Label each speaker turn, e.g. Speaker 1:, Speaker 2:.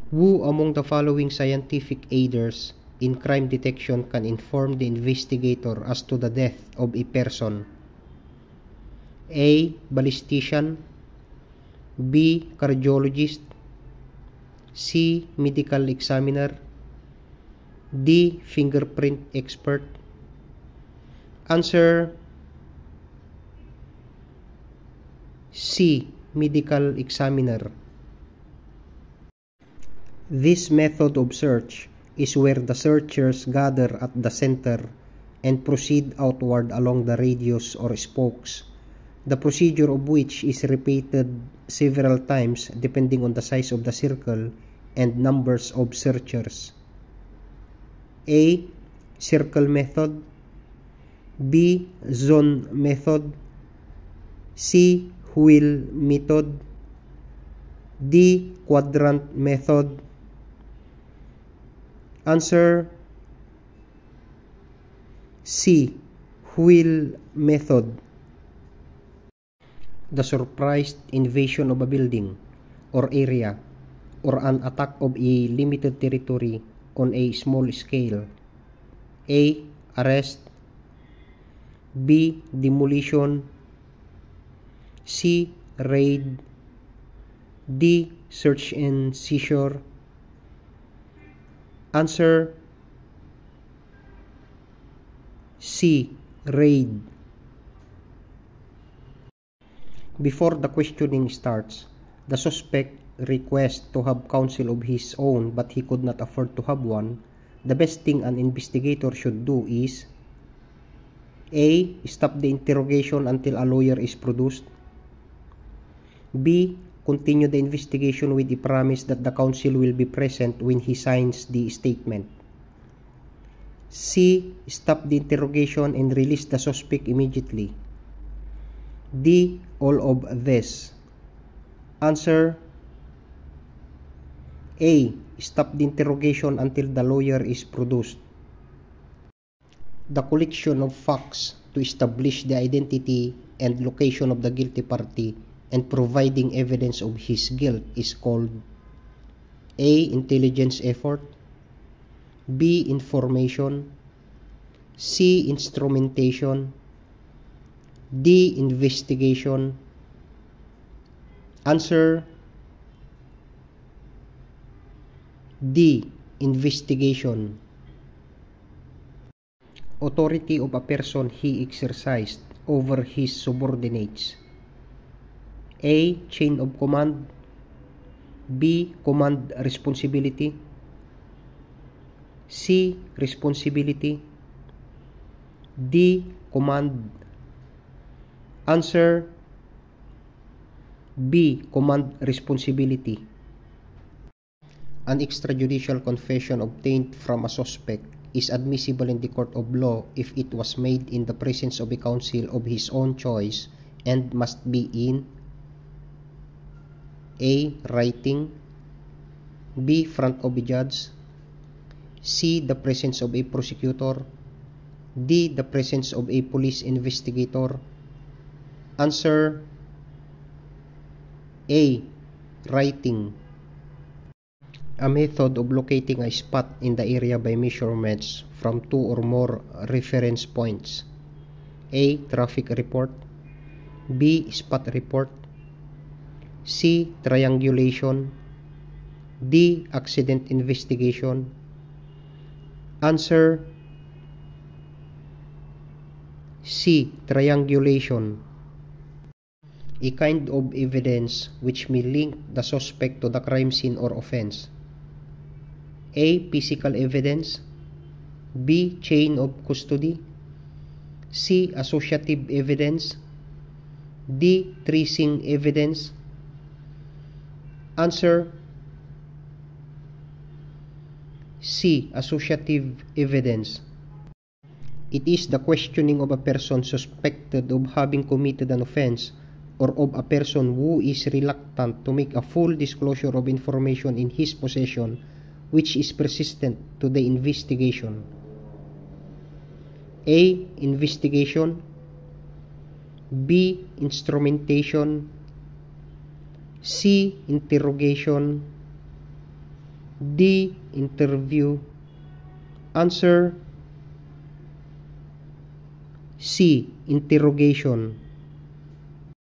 Speaker 1: Who among the following scientific aiders in crime detection can inform the investigator as to the death of a person? A. Ballistician. B. Cardiologist. C. Medical examiner. D. Fingerprint expert. Answer C. Medical examiner. This method of search is where the searchers gather at the center and proceed outward along the radius or spokes, the procedure of which is repeated several times depending on the size of the circle and numbers of searchers. A. Circle method. B. Zone method. C. Wheel method. D. Quadrant method. Answer C. Wheel method. The surprise invasion of a building or area or an attack of a limited territory on a small scale. A. Arrest. B. Demolition. C. Raid. D. Search and seizure. Answer C. Raid. Before the questioning starts, the suspect requests to have counsel of his own but he could not afford to have one. The best thing an investigator should do is A. Stop the interrogation until a lawyer is produced. B. Continue the investigation with the promise that the counsel will be present when he signs the statement. C. Stop the interrogation and release the suspect immediately. D. All of this. Answer A. Stop the interrogation until the lawyer is produced. The collection of facts to establish the identity and location of the guilty party and providing evidence of his guilt is called A. Intelligence effort. B. Information. C. Instrumentation. D. Investigation. Answer D. Investigation. Authority of a person he exercised over his subordinates. A. Chain of command. B. Command responsibility. C. Responsibility. D. Command. Answer B. Command responsibility. An extrajudicial confession obtained from a suspect is admissible in the court of law if it was made in the presence of a counsel of his own choice and must be in A. Writing. B. Front of a judge. C. The presence of a prosecutor. D. The presence of a police investigator. Answer A. Writing. A method of locating a spot in the area by measurements from two or more reference points. A. Traffic report. B. Spot report. C. Triangulation. D. Accident investigation. Answer C. Triangulation. A kind of evidence which may link the suspect to the crime scene or offense. A. Physical evidence. B. Chain of custody. C. Associative evidence. D. Tracing evidence. Answer C. Associative evidence. It is the questioning of a person suspected of having committed an offense or of a person who is reluctant to make a full disclosure of information in his possession which is persistent to the investigation. A. Investigation. B. Instrumentation. C. Interrogation. D. Interview. Answer C. Interrogation.